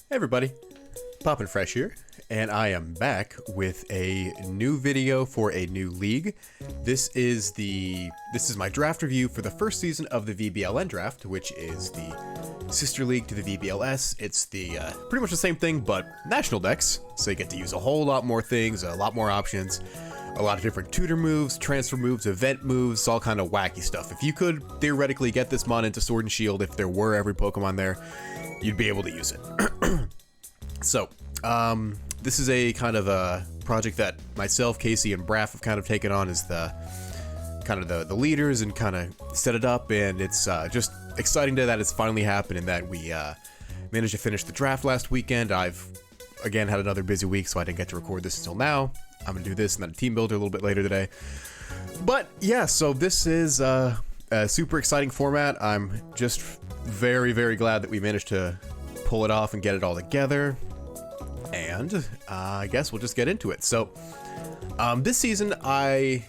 Hey everybody, Poppin' Fresh here, and I am back with a new video for a new league. This is my draft review for the first season of the VBL-N draft, which is the sister league to the VBL-S. It's the pretty much the same thing, but national decks, so you get to use a whole lot more things, a lot more options, a lot of different tutor moves, transfer moves, event moves, all kind of wacky stuff. If you could theoretically get this mon into Sword and Shield, if there were every Pokemon there, you'd be able to use it. So, this is a kind of a project that myself, Casey, and Braff have kind of taken on as the leaders and kind of set it up, and it's just exciting that it's finally happened and that we managed to finish the draft last weekend. I've, again, had another busy week, so I didn't get to record this until now. I'm going to do this and then a team builder a little bit later today. But, yeah, so this is a super exciting format. I'm just very, very glad that we managed to pull it off and get it all together. And I guess we'll just get into it. So this season I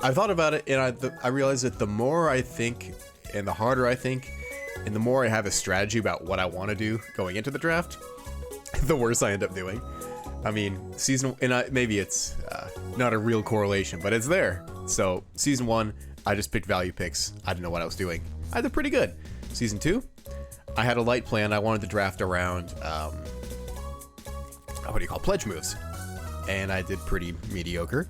thought about it, and I realized that the more I think and the harder I think and the more I have a strategy about what I want to do going into the draft, the worse I end up doing. I mean, maybe it's not a real correlation, but it's there. So season 1, I just picked value picks. I didn't know what I was doing. I did pretty good. Season 2, I had a light plan. I wanted to draft around pledge moves, and I did pretty mediocre.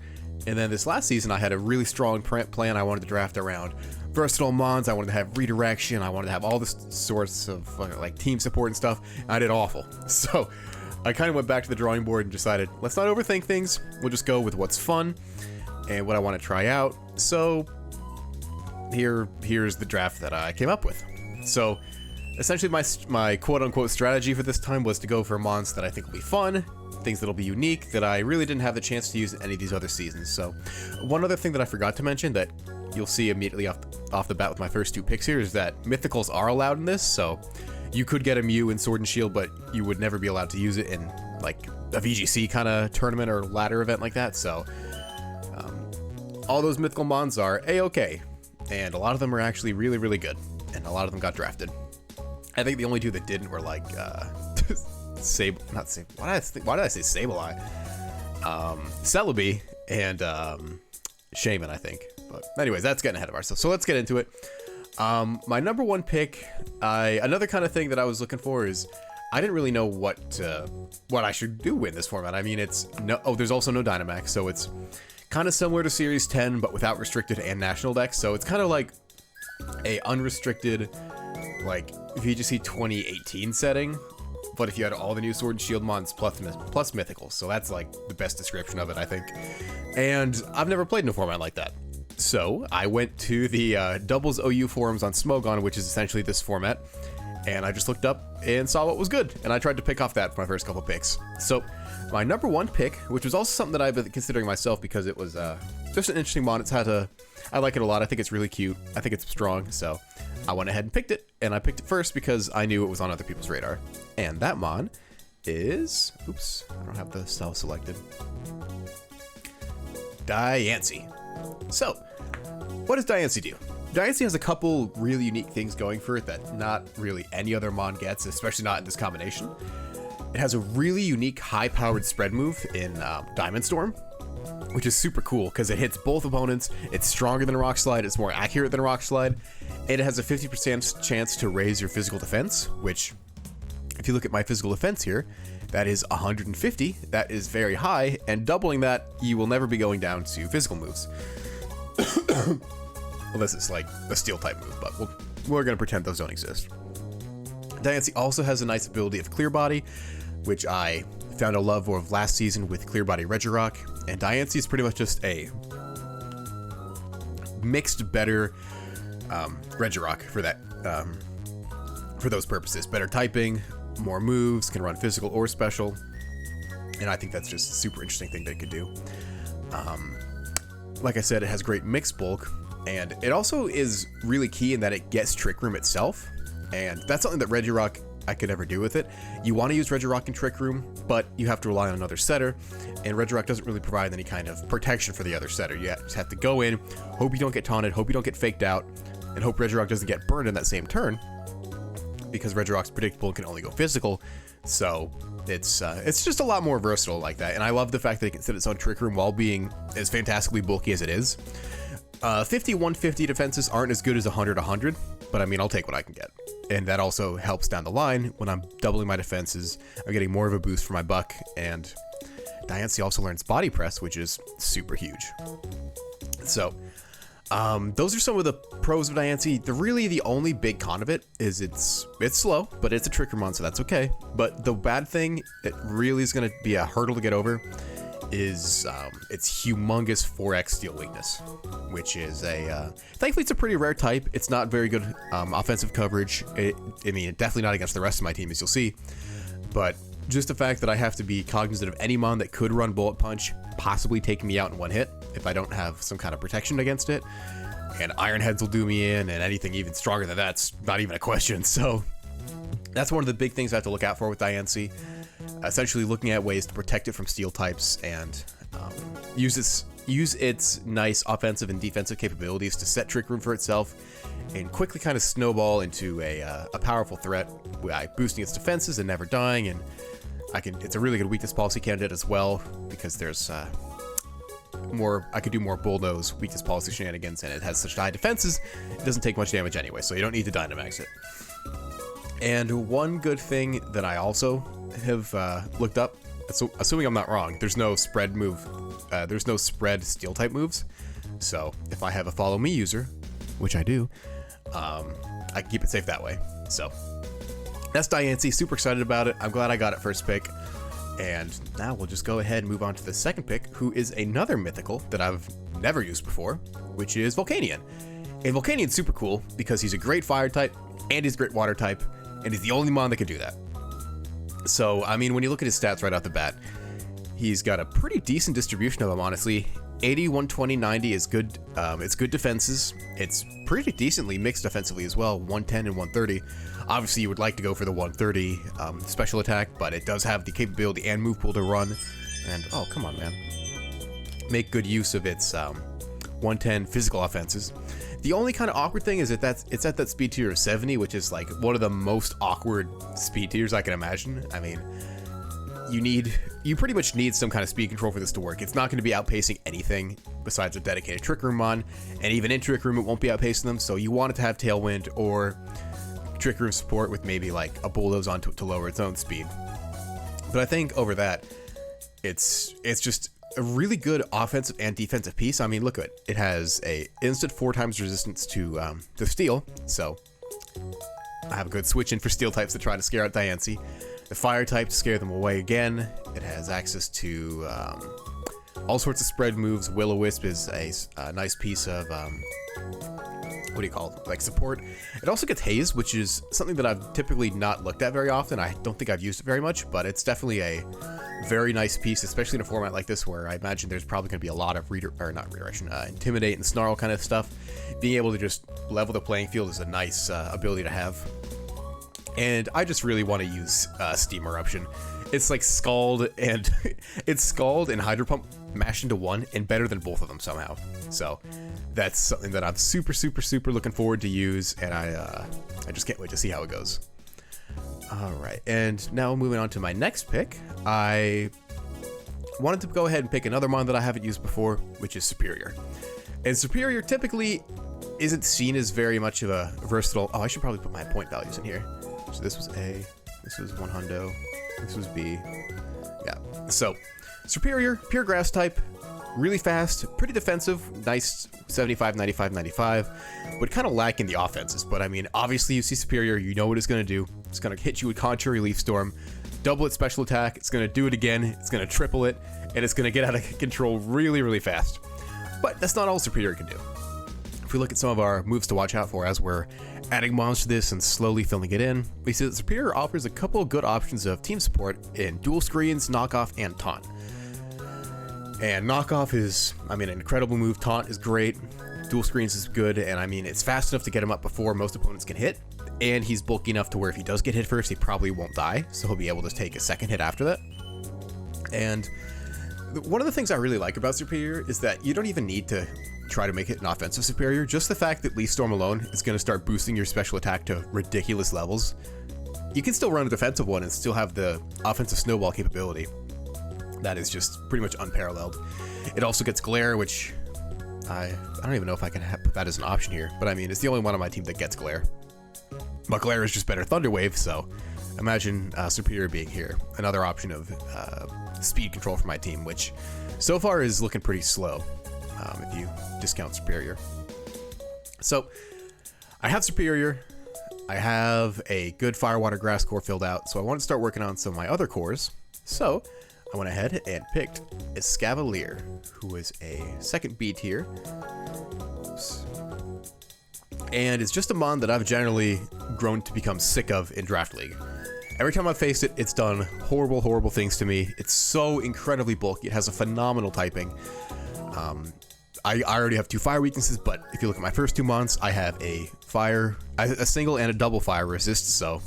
And then this last season I had a really strong plan. I wanted to draft around versatile mons, I wanted to have redirection, I wanted to have all this sorts of like team support and stuff, and I did awful. So I kind of went back to the drawing board and decided, let's not overthink things, we'll just go with what's fun and what I want to try out. So here's the draft that I came up with. So essentially my quote-unquote strategy for this time was to go for mons that I think will be fun, things that'll be unique, that I really didn't have the chance to use in any of these other seasons. So one other thing that I forgot to mention that you'll see immediately off the bat with my first 2 picks here is that Mythicals are allowed in this. So you could get a Mew in Sword and Shield, but you would never be allowed to use it in like a VGC kind of tournament or ladder event like that. So all those Mythical mons are A-okay, and a lot of them are actually really, really good, and a lot of them got drafted. I think the only 2 that didn't were like why did I say Sableye? Celebi and Shaman, I think. But anyways, that's getting ahead of ourselves. So let's get into it. My number 1 pick, another kind of thing that I was looking for is I didn't really know what I should do in this format. I mean, there's also no Dynamax, so it's kind of similar to Series 10, but without restricted and national decks. So it's kind of like a unrestricted, like VGC 2018 setting, but if you had all the new Sword and Shield mons plus Mythicals. So that's like the best description of it, I think. And I've never played in a format like that. So I went to the Doubles OU forums on Smogon, which is essentially this format, and I just looked up and saw what was good, and I tried to pick off that for my first couple picks. So my number 1 pick, which was also something that I've been considering myself because it was just an interesting mon. I like it a lot. I think it's really cute. I think it's strong. So I went ahead and picked it, and I picked it first because I knew it was on other people's radar. And that mon is, oops, I don't have the style selected, Diancie. So what does Diancie do? Diancie has a couple really unique things going for it that not really any other mon gets, especially not in this combination. It has a really unique high-powered spread move in Diamond Storm, which is super cool because it hits both opponents. It's stronger than a Rock Slide, it's more accurate than a Rock Slide, and it has a 50% chance to raise your physical defense, which, if you look at my physical defense here, that is 150. That is very high, and doubling that, you will never be going down to physical moves. Unless it's like a steel type move, but we're going to pretend those don't exist. Diancie also has a nice ability of Clear Body, which I found a love of last season with Clear Body Regirock, and Diancie is pretty much just a mixed better Regirock for that, for those purposes. Better typing, more moves, can run physical or special, and I think that's just a super interesting thing they could do. Like I said, it has great mixed bulk, and it also is really key in that it gets Trick Room itself, and that's something that Regirock I could ever do with it. You want to use Regirock in Trick Room, but you have to rely on another setter, and Regirock doesn't really provide any kind of protection for the other setter. You just have to go in, hope you don't get taunted, hope you don't get faked out, and hope Regirock doesn't get burned in that same turn. because Regirock's predictable and can only go physical. So it's just a lot more versatile like that. And I love the fact that it can sit its own Trick Room while being as fantastically bulky as it is. 50-150 defenses aren't as good as 100-100, but I mean, I'll take what I can get. And that also helps down the line when I'm doubling my defenses. I'm getting more of a boost for my buck, and Diancie also learns Body Press, which is super huge. So, those are some of the pros of Diancie. The only big con of it is it's slow, but it's a Trick Room mon, so that's okay. But the bad thing that really is going to be a hurdle to get over is its humongous 4x steel weakness, which is thankfully it's a pretty rare type. It's not very good offensive coverage. I mean, definitely not against the rest of my team, as you'll see, but just the fact that I have to be cognizant of any mon that could run Bullet Punch, possibly taking me out in one hit if I don't have some kind of protection against it, and Iron Heads will do me in, and anything even stronger than that's not even a question. So that's one of the big things I have to look out for with Diancie. Essentially looking at ways to protect it from steel types and use its nice offensive and defensive capabilities to set Trick Room for itself and quickly kind of snowball into a powerful threat by boosting its defenses and never dying. And it's a really good weakness policy candidate as well, because there's I could do more Bullnose weakness policy shenanigans, and it has such high defenses, it doesn't take much damage anyway, so you don't need to Dynamax it. And one good thing that I also have looked up, assuming I'm not wrong, there's no spread move, there's no spread steel type moves. So if I have a follow me user, which I do, I can keep it safe that way. So that's Diancie, super excited about it. I'm glad I got it first pick. And now we'll just go ahead and move on to the second pick, who is another mythical that I've never used before, which is Volcanion. And Volcanien's super cool because he's a great fire type and he's a great water type, and he's the only mon that can do that. So, I mean, when you look at his stats right off the bat, he's got a pretty decent distribution of them, honestly. 80, 120, 90 is good. It's good defenses. It's pretty decently mixed defensively as well, 110 and 130. Obviously, you would like to go for the 130 special attack, but it does have the capability and move pool to run. And, oh, come on, man. Make good use of its 110 physical offenses. The only kind of awkward thing is that it's at that speed tier of 70, which is like one of the most awkward speed tiers I can imagine. I mean, you pretty much need some kind of speed control for this to work. It's not going to be outpacing anything besides a dedicated Trick Room mon, and even in Trick Room it won't be outpacing them, so you want it to have Tailwind or Trick Room support with maybe like a Bulldoze on to lower its own speed. But I think over that, it's just a really good offensive and defensive piece. I mean, look at it. It has a instant 4 times resistance to steel, so I have a good switch in for steel types to try to scare out Diancie. The fire type to scare them away again. It has access to all sorts of spread moves. Will-O-Wisp is a nice piece of what do you call it? Like support. It also gets Haze, which is something that I've typically not looked at very often. I don't think I've used it very much, but it's definitely a very nice piece, especially in a format like this where I imagine there's probably going to be a lot of intimidate and snarl kind of stuff. Being able to just level the playing field is a nice ability to have. And I just really want to use Steam Eruption. It's like Scald and it's Scald and Hydro Pump mashed into one, and better than both of them somehow. So that's something that I'm super looking forward to use, and I just can't wait to see how it goes. All right, and now moving on to my next pick, I wanted to go ahead and pick another mon that I haven't used before, which is Superior. And Superior typically isn't seen as very much of a versatile. Oh, I should probably put my point values in here. So this was A, this was 1 hundo, this was B. Yeah, so Superior, pure grass type, really fast, pretty defensive, nice 75, 95, 95, but kind of lacking the offenses. But I mean, obviously you see Superior, you know what it's going to do. It's going to hit you with Contrary Leaf Storm, double its special attack, it's going to do it again, it's going to triple it, and it's going to get out of control really fast. But that's not all Superior can do. If we look at some of our moves to watch out for as we're adding mons to this and slowly filling it in, we see that Superior offers a couple of good options of team support in dual screens, knockoff, and taunt. And knockoff is, I mean, an incredible move. Taunt is great. Dual screens is good, and I mean, it's fast enough to get him up before most opponents can hit. And he's bulky enough to where if he does get hit first, he probably won't die, so he'll be able to take a second hit after that. And one of the things I really like about Superior is that you don't even need to try to make it an offensive Superior. Just the fact that Leaf Storm alone is going to start boosting your special attack to ridiculous levels you can still run a defensive one and still have the offensive snowball capability. That is just pretty much unparalleled. It also gets glare, which I don't even know if I can put that as an option here, but I mean, it's the only one on my team that gets glare. But glare is just better Thunder Wave, so imagine Superior being here. Another option of speed control for my team, which so far is looking pretty slow if you discount Superior. So I have Superior. I have a good Fire, Water, Grass core filled out, so I want to start working on some of my other cores. So I went ahead and picked Escavalier, who is a second B tier. Oops. And it's just a mon that I've generally grown to become sick of in Draft League. Every time I've faced it, it's done horrible, horrible things to me. It's so incredibly bulky. It has a phenomenal typing. I already have 2 fire weaknesses, but if you look at my first 2 mons, I have a single and a double fire resist, so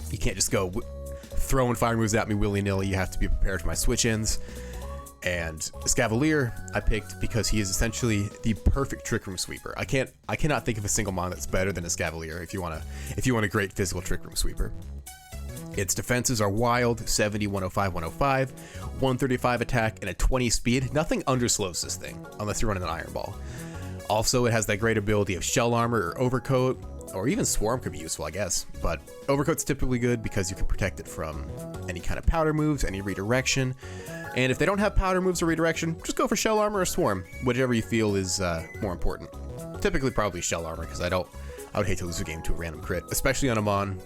you can't just go throwing fire moves at me willy-nilly. You have to be prepared for my switch-ins. And Escavalier I picked because he is essentially the perfect Trick Room sweeper. I cannot think of a single mon that's better than Escavalier if you want a great physical Trick Room sweeper. Its defenses are wild, 70, 105, 105, 135 attack, and a 20 speed. Nothing underslows this thing, unless you're running an Iron Ball. Also, it has that great ability of Shell Armor or Overcoat, or even Swarm could be useful, I guess. But Overcoat's typically good because you can protect it from any kind of powder moves, any redirection. And if they don't have powder moves or redirection, just go for Shell Armor or Swarm, whichever you feel is more important. Typically, probably Shell Armor, because I would hate to lose a game to a random crit, especially on a mon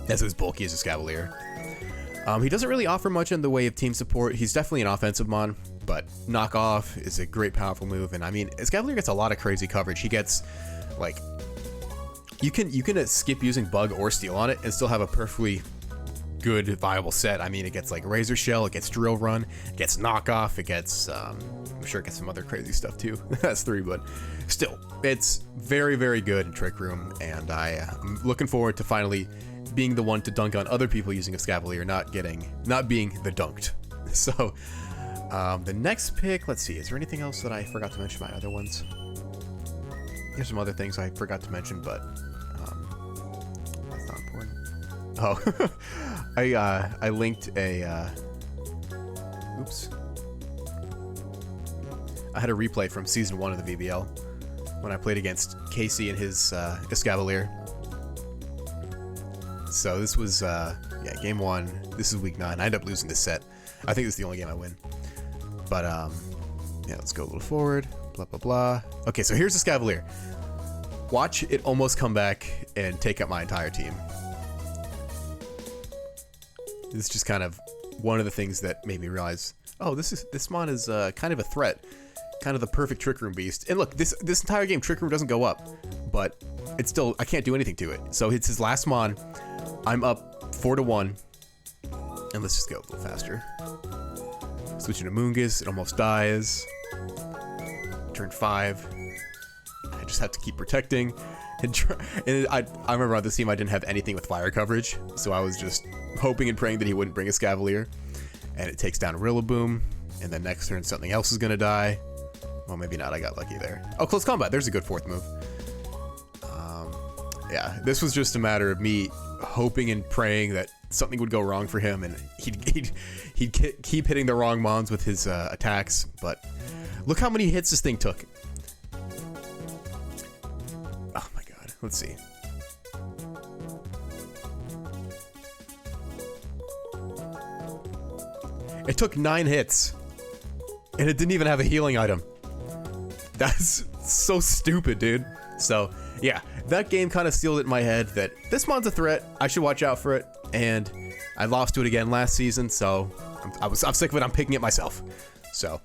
as bulky as Escavalier. He doesn't really offer much in the way of team support. He's definitely an offensive mon, but Knock Off is a great powerful move. And I mean, Escavalier gets a lot of crazy coverage. He gets, like, you can skip using Bug or Steal on it and still have a perfectly good, viable set. I mean, it gets like Razor Shell, it gets Drill Run, it gets Knock Off, it gets, I'm sure it gets some other crazy stuff too. That's 3, but still, it's very, very good in Trick Room, and I'm looking forward to finally being the one to dunk on other people using Escavalier, not being the dunked. So, the next pick, let's see, is there anything else that I forgot to mention my other ones? There's some other things I forgot to mention, but that's not important. Oh, I linked a, oops. I had a replay from Season 1 of the VBL when I played against Casey and his Escavalier. So this was, game 1. This is week 9. I ended up losing this set. I think this is the only game I win. But, yeah, let's go a little forward. Blah, blah, blah. Okay, so here's Escavalier. Watch it almost come back and take out my entire team. This is just kind of one of the things that made me realize, oh, this mon is kind of a threat. Kind of the perfect Trick Room beast. And look, this entire game, Trick Room doesn't go up. But it's still, I can't do anything to it. So it's his last mon. I'm up 4-1. And let's just go a little faster. Switching to Moongus, it almost dies. Turn 5. I just have to keep protecting. And I remember on this team I didn't have anything with fire coverage, so I was just hoping and praying that he wouldn't bring Escavalier. And it takes down Rillaboom, and then next turn something else is gonna die. Well, maybe not, I got lucky there. Oh, Close Combat, there's a good 4th move. Yeah, this was just a matter of me hoping and praying that something would go wrong for him, and he'd keep hitting the wrong mons with his attacks. But look how many hits this thing took. Oh my god, let's see. It took 9 hits, and it didn't even have a healing item. That's so stupid, dude. So, yeah, that game kind of sealed it in my head that this mon's a threat. I should watch out for it, and I lost to it again last season, so I'm sick of it. I'm picking it myself. So,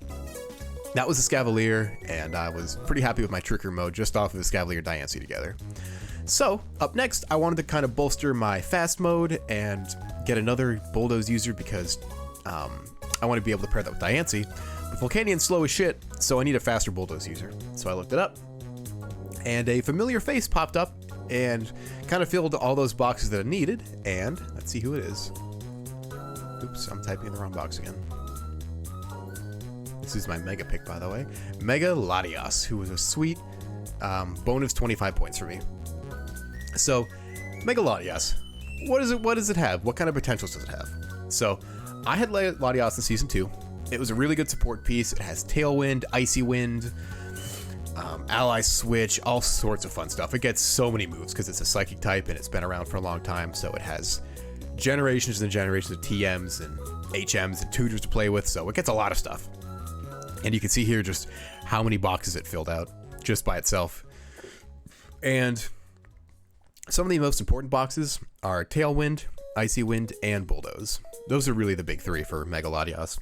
that was Escavalier, and I was pretty happy with my Trick Room mode just off of Escavalier Diancie together. So, up next, I wanted to kind of bolster my fast mode and get another Bulldoze user because I want to be able to pair that with Diancie. But Volcanian's slow as shit, so I need a faster Bulldoze user. So I looked it up, and a familiar face popped up and kind of filled all those boxes that I needed. And let's see who it is. Oops, I'm typing in the wrong box again. This is my mega pick, by the way. Mega Latias, who was a sweet bonus 25 points for me. So, Mega Latias. what does it have? What kind of potentials does it have? So I had Latias in Season 2. It was a really good support piece. It has Tailwind, Icy Wind, Ally Switch, all sorts of fun stuff. It gets so many moves because it's a Psychic type and it's been around for a long time, so it has generations and generations of TMs and HMs and tutors to play with, so it gets a lot of stuff. And you can see here just how many boxes it filled out just by itself. And some of the most important boxes are Tailwind, Icy Wind, and Bulldoze. Those are really the big three for Mega Latias.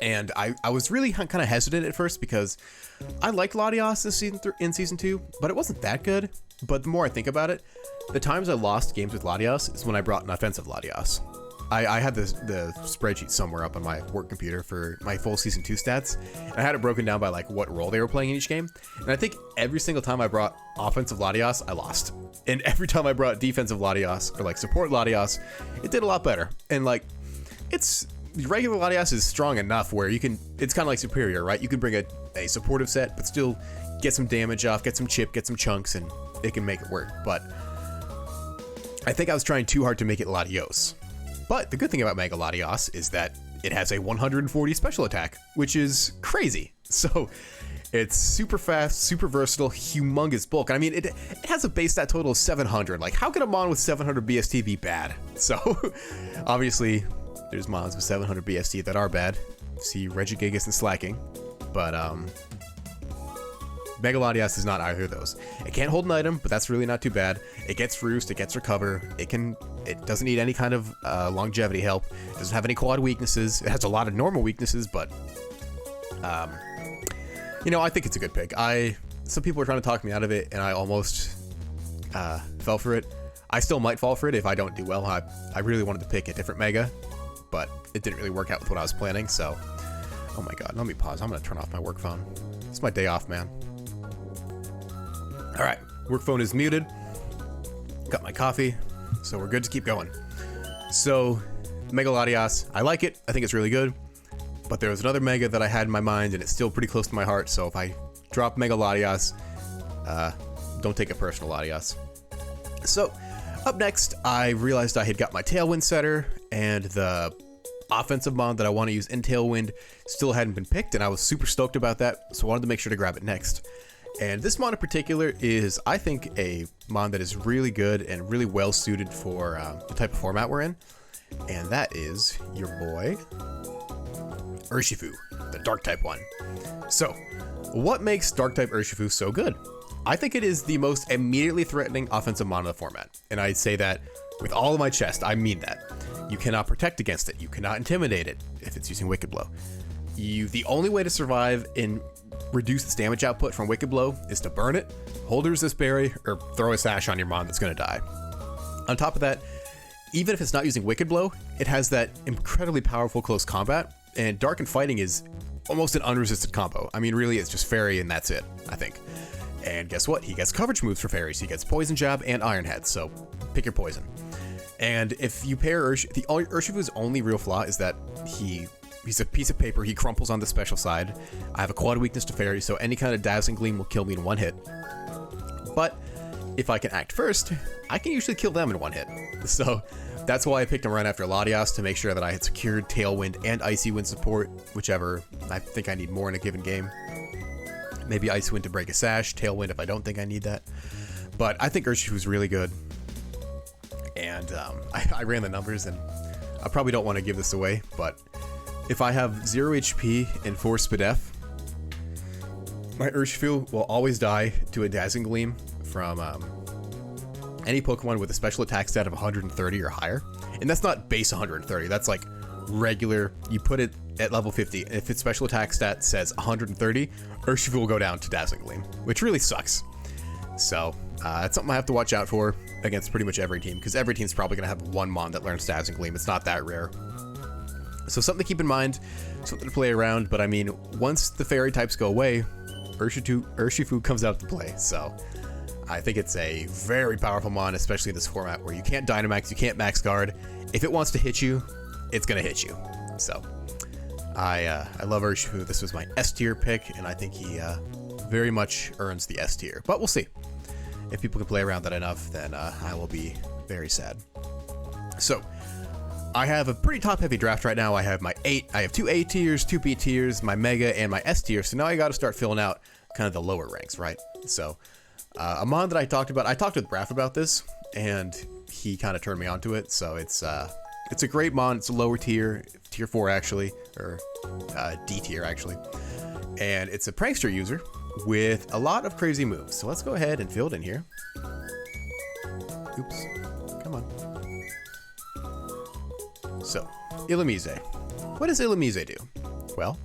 And I was really kind of hesitant at first because I liked Latias in Season 2, but it wasn't that good. But the more I think about it, the times I lost games with Latias is when I brought an offensive Latias. I had the spreadsheet somewhere up on my work computer for my full Season 2 stats, and I had it broken down by like what role they were playing in each game. And I think every single time I brought offensive Latias, I lost. And every time I brought defensive Latias or like support Latias, it did a lot better. And like, regular Latias is strong enough where you can, it's kind of like Superior, right? You can bring a supportive set, but still get some damage off, get some chip, get some chunks, and it can make it work. But I think I was trying too hard to make it Latios. But the good thing about Mega Latias is that it has a 140 special attack, which is crazy. So it's super fast, super versatile, humongous bulk. I mean, it has a base stat total of 700. Like, how can a mon with 700 BST be bad? So obviously, there's mons with 700 BST that are bad. See Regigigas and Slacking. But Mega Latias is not either of those. It can't hold an item, but that's really not too bad. It gets Roost, it gets Recover. It doesn't need any kind of longevity help. It doesn't have any quad weaknesses. It has a lot of normal weaknesses, but you know, I think it's a good pick. Some people are trying to talk me out of it, and I almost fell for it. I still might fall for it if I don't do well. I really wanted to pick a different Mega, but it didn't really work out with what I was planning, so... Oh my god, let me pause. I'm gonna turn off my work phone. It's my day off, man. Alright, work phone is muted. Got my coffee, so we're good to keep going. So, Mega Latias, I like it. I think it's really good. But there was another Mega that I had in my mind, and it's still pretty close to my heart, so if I drop Mega Latias, don't take it personal, Latias. So, up next, I realized I had got my Tailwind setter, and the offensive mon that I want to use in Tailwind still hadn't been picked, and I was super stoked about that, so I wanted to make sure to grab it next. And this mon in particular is, I think, a mon that is really good and really well suited for the type of format we're in, and that is your boy, Urshifu, the Dark type one. So, what makes Dark type Urshifu so good? I think it is the most immediately threatening offensive mon in the format, and I'd say that with all of my chest. I mean that. You cannot protect against it. You cannot intimidate it if it's using Wicked Blow. The only way to survive and reduce its damage output from Wicked Blow is to burn it, hold a resist berry, or throw a sash on your mon that's going to die. On top of that, even if it's not using Wicked Blow, it has that incredibly powerful close combat, and Dark and Fighting is almost an unresisted combo. I mean, really, it's just Fairy and that's it, I think. And guess what? He gets coverage moves for Fairies. He gets Poison Jab and Iron Head, so pick your poison. And if you pair Urshifu's only real flaw is that he's a piece of paper. He crumples on the special side. I have a quad weakness to Fairy, so any kind of Dazzling Gleam will kill me in one hit. But if I can act first, I can usually kill them in one hit. So that's why I picked him right after Latias, to make sure that I had secured Tailwind and Icy Wind support, whichever I think I need more in a given game. Maybe Icy Wind to break a sash, Tailwind if I don't think I need that. But I think Urshifu's really good. And I ran the numbers, and I probably don't want to give this away, but if I have 0 HP and 4 SpDef, my Urshifu will always die to a Dazzling Gleam from any Pokemon with a special attack stat of 130 or higher. And that's not base 130, that's like regular. You put it at level 50, and if its special attack stat says 130, Urshifu will go down to Dazzling Gleam, which really sucks. So it's something I have to watch out for against pretty much every team, because every team's probably going to have one mon that learns Dazzling Gleam. It's not that rare. So something to keep in mind, something to play around, but I mean, once the Fairy types go away, Urshifu comes out to play, so I think it's a very powerful mon, especially in this format where you can't Dynamax, you can't Max Guard. If it wants to hit you, it's going to hit you. So I love Urshifu. This was my S tier pick, and I think he very much earns the S tier, but we'll see. If people can play around that enough, then I will be very sad. So I have a pretty top heavy draft right now. I have two A tiers, 2 B tiers, my Mega, and my S tier. So now I got to start filling out kind of the lower ranks, right? So a mon that I talked with Braf about this, and he kind of turned me onto it. So it's a great mon. It's a lower tier, tier 4 actually, or D tier actually. And it's a prankster user with a lot of crazy moves. So let's go ahead and fill it in here. Oops, come on. So, Illumise. What does Illumise do? Well,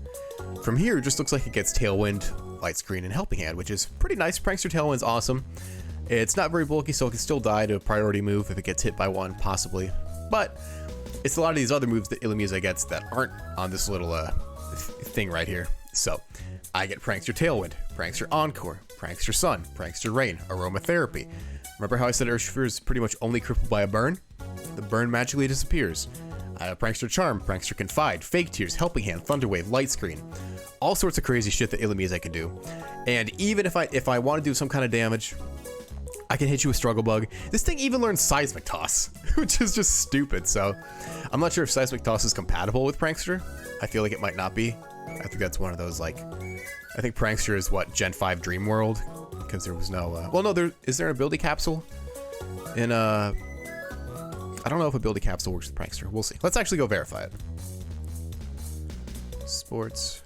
from here, it just looks like it gets Tailwind, Light Screen, and Helping Hand, which is pretty nice. Prankster Tailwind's awesome. It's not very bulky, so it can still die to a priority move if it gets hit by one, possibly. But it's a lot of these other moves that Illumise gets that aren't on this little thing right here. So, I get Prankster Tailwind, Prankster Encore, Prankster Sun, Prankster Rain, Aromatherapy. Remember how I said Urshifu is pretty much only crippled by a burn? The burn magically disappears. I have Prankster Charm, Prankster Confide, Fake Tears, Helping Hand, Thunderwave, Light Screen. All sorts of crazy shit that Illumise can do. And even if I want to do some kind of damage, I can hit you with Struggle Bug. This thing even learns Seismic Toss, which is just stupid. So I'm not sure if Seismic Toss is compatible with Prankster. I feel like it might not be. I think that's one of those, like, I think Prankster is what, Gen 5 Dream World? Because there was no, well, no, is there an ability capsule in, I don't know if ability capsule works with Prankster. We'll see. Let's actually go verify it. Sports.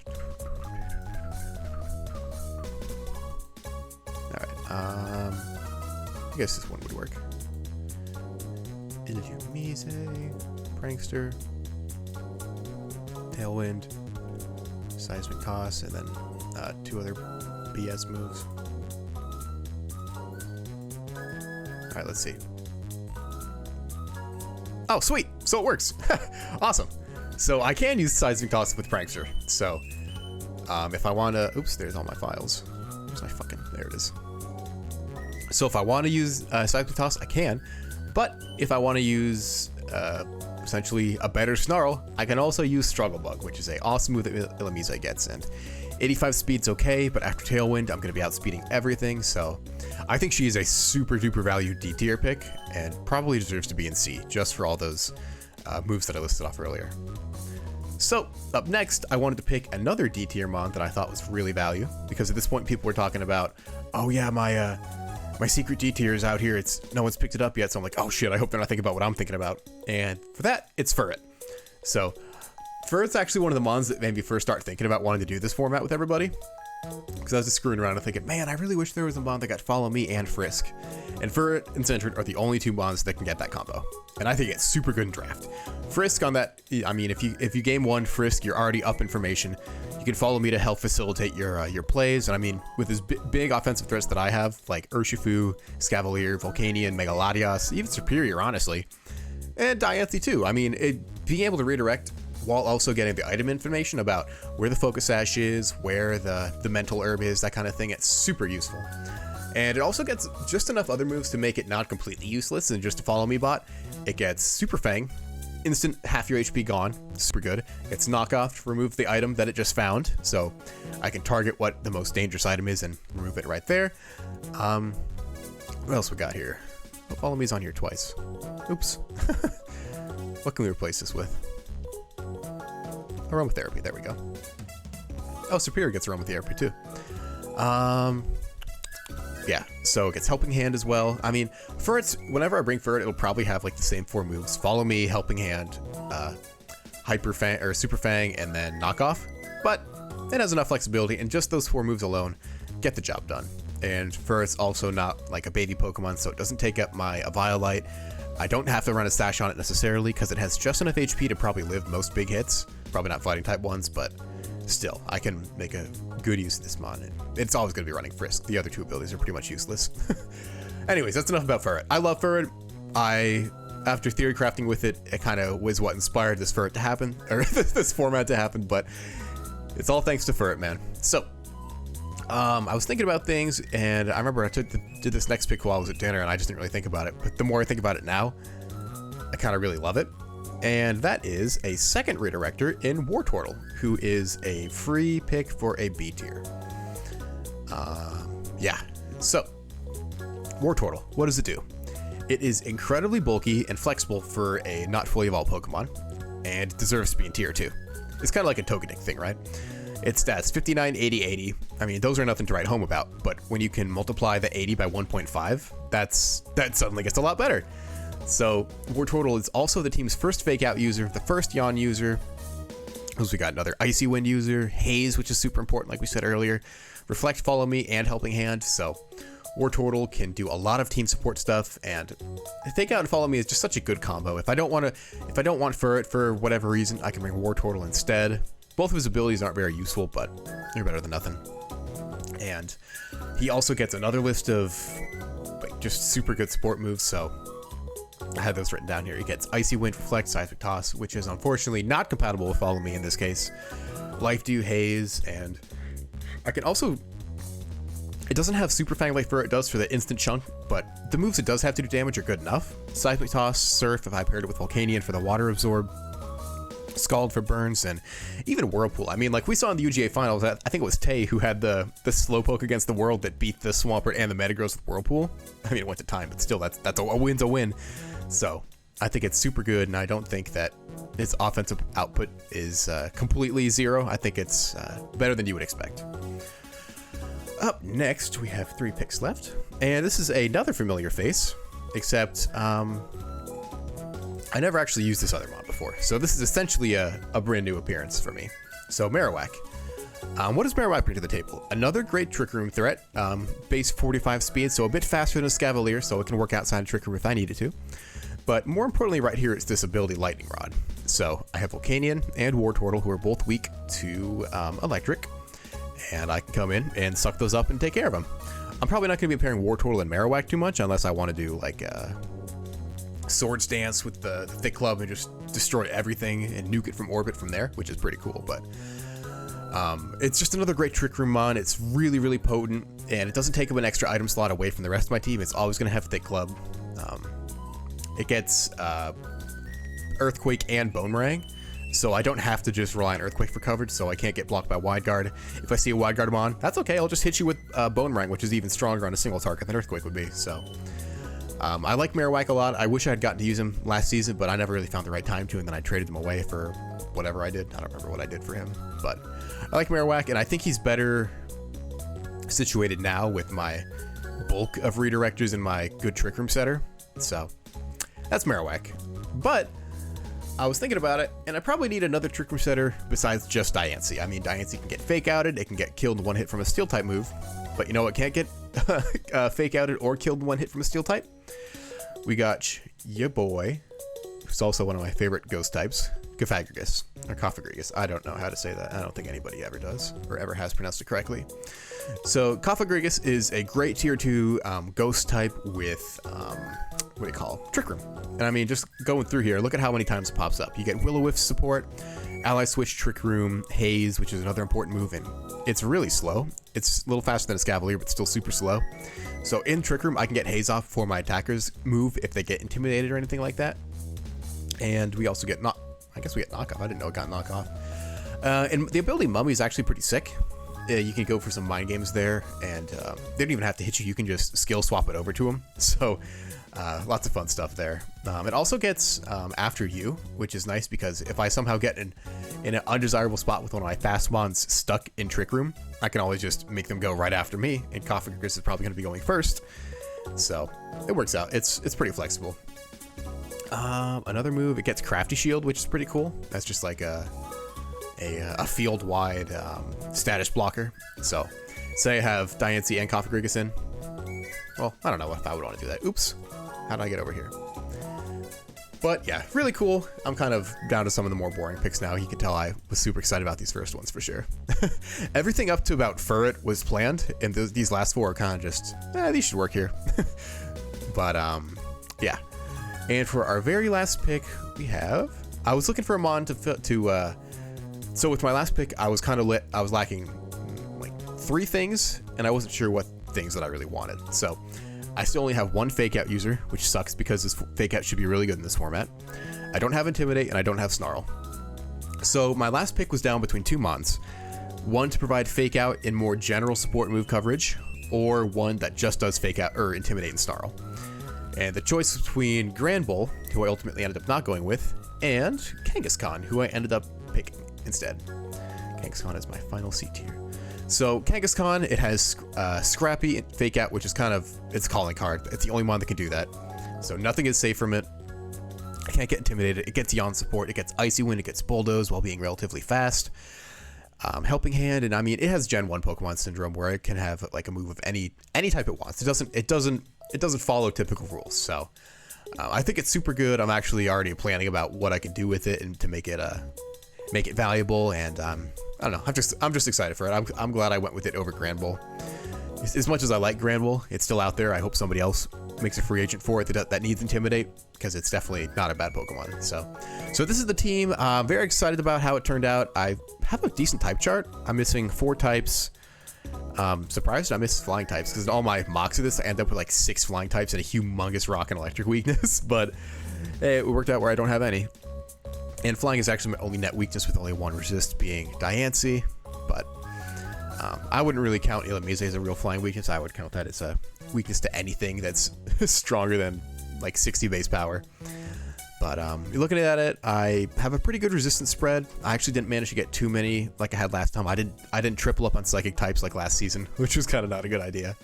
Alright, I guess this one would work. Illumise, Prankster, Tailwind, Seismic Toss, and then 2 other BS moves. Alright, let's see. Oh, sweet. So it works. Awesome. So I can use Seismic Toss with Prankster. So if I want to... Oops, there's all my files. Where's my fucking... There it is. So if I want to use Seismic Toss, I can. But if I want to use essentially a better Snarl, I can also use Struggle Bug, which is an awesome move that Illumise gets. And 85 speed's okay, but after Tailwind, I'm going to be outspeeding everything. So I think she is a super duper value D tier pick and probably deserves to be in C just for all those moves that I listed off earlier. So up next, I wanted to pick another D tier mon that I thought was really value, because at this point people were talking about, oh yeah, my secret D tier is out here. No one's picked it up yet. So I'm like, oh shit, I hope they're not thinking about what I'm thinking about. And for that, it's Furret. So Furret's actually one of the mons that made me first start thinking about wanting to do this format with everybody. Because I was just screwing around and thinking, man, I really wish there was a mon that got Follow Me and Frisk. And Furret and Sentret are the only 2 mons that can get that combo. And I think it's super good in draft. Frisk on that, I mean, if you game 1 Frisk, you're already up information. You can Follow Me to help facilitate your plays. And I mean, with as big offensive threats that I have, like Urshifu, Scavalier, Volcanion, Mega Latias, even Superior, honestly. And Dianthy too. I mean, being able to redirect while also getting the item information about where the Focus Sash is, where the Mental Herb is, that kind of thing, it's super useful. And it also gets just enough other moves to make it not completely useless and just a Follow Me bot. It gets Super Fang, instant half your HP gone, super good. It's Knockoff to remove the item that it just found, so I can target what the most dangerous item is and remove it right there. What else we got here? Oh, Follow Me's on here twice. Oops. What can we replace this with? Aromatherapy, there we go. Oh, Superior gets Aromatherapy too. Yeah, so it gets Helping Hand as well. I mean, whenever I bring Furret, it'll probably have like the same 4 moves. Follow Me, Helping Hand, Hyper Fang, or Super Fang, and then Knockoff. But it has enough flexibility, and just those 4 moves alone get the job done. And Furret's also not like a baby Pokemon, so it doesn't take up my Eviolite. I don't have to run a stash on it necessarily, because it has just enough HP to probably live most big hits. Probably not fighting type ones, but still, I can make a good use of this mon. It's always going to be running Frisk. The other 2 abilities are pretty much useless. Anyways, that's enough about Furret. I love Furret. After theory crafting with it, it kind of was what inspired this Furret to happen, or this format to happen, but it's all thanks to Furret, man. So, I was thinking about things, and I remember I did this next pick while I was at dinner, and I just didn't really think about it, but the more I think about it now, I kind of really love it. And that is a second redirector in Wartortle, who is a free pick for a B tier. Yeah, so Wartortle, what does it do? It is incredibly bulky and flexible for a not fully evolved Pokemon, and deserves to be in tier 2. It's kind of like a Togedenic thing, right? Its stats 59, 80, 80. I mean, those are nothing to write home about, but when you can multiply the 80 by 1.5, that suddenly gets a lot better. So Wartortle is also the team's first Fake Out user, the first Yawn user. We got another Icy Wind user, Haze, which is super important, like we said earlier, Reflect, Follow Me, and Helping Hand. So Wartortle can do a lot of team support stuff, and Fake Out and Follow Me is just such a good combo. If I don't want Furret for whatever reason, I can bring Wartortle instead. Both of his abilities aren't very useful, but they're better than nothing. And he also gets another list of like just super good support moves, so I had those written down here. He gets Icy Wind, Reflect, Seismic Toss, which is unfortunately not compatible with Follow Me in this case. Life Dew, Haze, and I can also... It doesn't have Super Fang like Furret does for the instant chunk, but the moves it does have to do damage are good enough. Seismic Toss, Surf if I paired it with Volcanion for the Water Absorb, Scald for burns, and even Whirlpool. I mean, like we saw in the UGA finals, I think it was Tay who had the Slowpoke against the World that beat the Swampert and the Metagross with Whirlpool. I mean, it went to time, but still, that's a win's a win. So I think it's super good, and I don't think that its offensive output is completely zero. I think it's better than you would expect. Up next, we have 3 picks left, and this is another familiar face, except I never actually used this other mod before, so this is essentially a brand new appearance for me. So Marowak. What does Marowak bring to the table? Another great Trick Room threat, base 45 speed, so a bit faster than a Scavalier, so it can work outside of Trick Room if I needed to. But more importantly right here is this ability Lightning Rod. So I have Volcanion and Wartortle, who are both weak to Electric, and I can come in and suck those up and take care of them. I'm probably not going to be pairing Wartortle and Marowak too much unless I want to do like Swords Dance with the Thick Club and just destroy everything and nuke it from orbit from there, which is pretty cool. But it's just another great Trick Room mon. It's really, really potent, and it doesn't take up an extra item slot away from the rest of my team. It's always going to have Thick Club. It gets Earthquake and Boomerang, so I don't have to just rely on Earthquake for coverage, so I can't get blocked by Wide Guard. If I see a Wide Guard mon, that's okay. I'll just hit you with Boomerang, which is even stronger on a single target than Earthquake would be. So I like Marowak a lot. I wish I had gotten to use him last season, but I never really found the right time to, and then I traded him away for whatever I did. I don't remember what I did for him, but I like Marowak, and I think he's better situated now with my bulk of redirectors and my good Trick Room setter. So that's Marowak. But I was thinking about it, and I probably need another Trick Room setter besides just Diancie. I mean, Diancie can get Fake Outed, it can get killed in one hit from a Steel type move, but you know what can't get Fake Outed or killed in one hit from a Steel type? We got ya boy, who's also one of my favorite ghost types, Cofagrigus, or Cofagrigus. I don't know how to say that. I don't think anybody ever does, or ever has pronounced it correctly. So Cofagrigus is a great tier 2 ghost type with, what do you call it? Trick Room. And I mean, just going through here, look at how many times it pops up. You get Will-O-Wisp support, Ally Switch, Trick Room, Haze, which is another important move, and it's really slow. It's a little faster than a Scavalier, but still super slow. So in Trick Room, I can get Haze off before my attackers move if they get intimidated or anything like that. And we also get I guess we get Knockoff. I didn't know it got Knockoff. And the ability Mummy is actually pretty sick. You can go for some mind games there, and they don't even have to hit you. You can just skill swap it over to them. So lots of fun stuff there. It also gets After You, which is nice because if I somehow get in an undesirable spot with one of my fast mons stuck in Trick Room, I can always just make them go right after me, and Cofagrigus is probably going to be going first. So it works out. It's pretty flexible. Another move, it gets Crafty Shield, which is pretty cool. That's just like a field-wide status blocker. So say I have Diancie and Cofagrigus in. Well, I don't know if I would want to do that. Oops. How did I get over here? But yeah, really cool. I'm kind of down to some of the more boring picks now. You can tell I was super excited about these first ones for sure. Everything up to about Furret was planned, and these last 4 are kind of just, these should work here. But yeah. And for our very last pick, we have, I was looking for a mon so with my last pick, I was lacking like 3 things, and I wasn't sure what things that I really wanted. So I still only have 1 Fake Out user, which sucks because this Fake Out should be really good in this format. I don't have Intimidate, and I don't have Snarl. So my last pick was down between 2 mons. One to provide Fake Out in more general support move coverage, or one that just does Fake Out or Intimidate and Snarl. And the choice was between Granbull, who I ultimately ended up not going with, and Kangaskhan, who I ended up picking instead. Kangaskhan is my final C tier. So Kangaskhan, it has Scrappy Fake Out, which is kind of its calling card. It's the only one that can do that. So nothing is safe from it. I can't get intimidated. It gets Yawn support. It gets Icy Wind. It gets Bulldoze while being relatively fast. Helping Hand, and I mean, it has Gen 1 Pokemon Syndrome where it can have like a move of any type it wants. It doesn't follow typical rules. So I think it's super good. I'm actually already planning about what I can do with it and to make it valuable. And I don't know. I'm just excited for it. I'm glad I went with it over Granbull. As much as I like Granbull, it's still out there. I hope somebody else makes a free agent for it that needs Intimidate, because it's definitely not a bad Pokemon. So this is the team. I'm very excited about how it turned out. I have a decent type chart. I'm missing 4 types. Surprised I missed flying types, because in all my mocks of this, I end up with like 6 flying types and a humongous rock and electric weakness. But hey, it worked out where I don't have any. And flying is actually my only net weakness, with only 1 resist being Diancie. But I wouldn't really count Illumise as a real flying weakness. I would count that as a weakness to anything that's stronger than like 60 base power. But you're looking at it, I have a pretty good resistance spread. I actually didn't manage to get too many like I had last time. I didn't triple up on psychic types like last season, which was kind of not a good idea.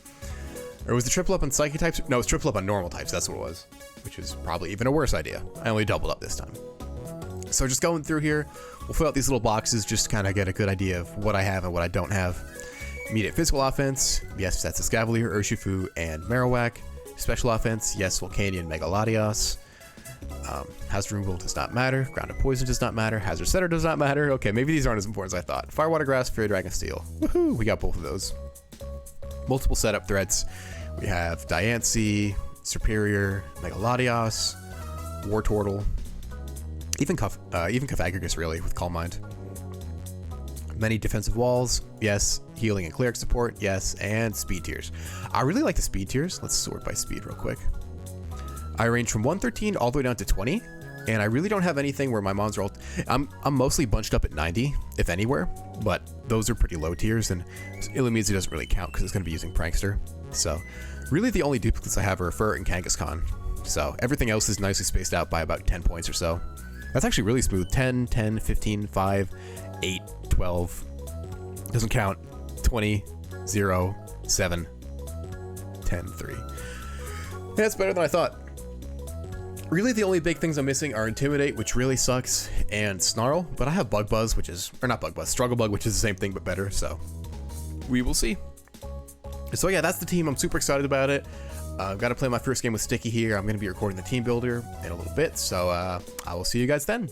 Or was the triple up on psychic types? No, it was triple up on normal types. That's what it was, which is probably even a worse idea. I only doubled up this time. So just going through here, we'll fill out these little boxes just to kind of get a good idea of what I have and what I don't have. Immediate physical offense, yes, that's Escavalier, Urshifu, and Marowak. Special offense, yes, Volcanion, Megaladios. Hazard removal does not matter. Grounded Poison does not matter. Hazard Setter does not matter. Okay, maybe these aren't as important as I thought. Firewater Grass, Fairy Dragon Steel. Woohoo, we got both of those. Multiple setup threats. We have Diancie, Superior, Megaladios, Wartortle, even Cofagrigus really with Calm Mind. Many defensive walls, yes. Healing and cleric support, yes. And speed tiers. I really like the speed tiers. Let's sort by speed real quick. I range from 113 all the way down to 20, and I really don't have anything where my mons are all... I'm mostly bunched up at 90, if anywhere, but those are pretty low tiers, and Illumise doesn't really count because it's going to be using Prankster. So really the only duplicates I have are Fur and Kangaskhan. So everything else is nicely spaced out by about 10 points or so. That's actually really smooth. 10, 10, 15, 5, 8, 12. Doesn't count. 20, 0, 7, 10, 3. That's better than I thought. Really, the only big things I'm missing are Intimidate, which really sucks, and Snarl, but I have Bug Buzz, which is... Or not Bug Buzz, Struggle Bug, which is the same thing but better, so... We will see. So yeah, that's the team. I'm super excited about it. I've got to play my first game with Sticky here. I'm going to be recording the team builder in a little bit, so I will see you guys then.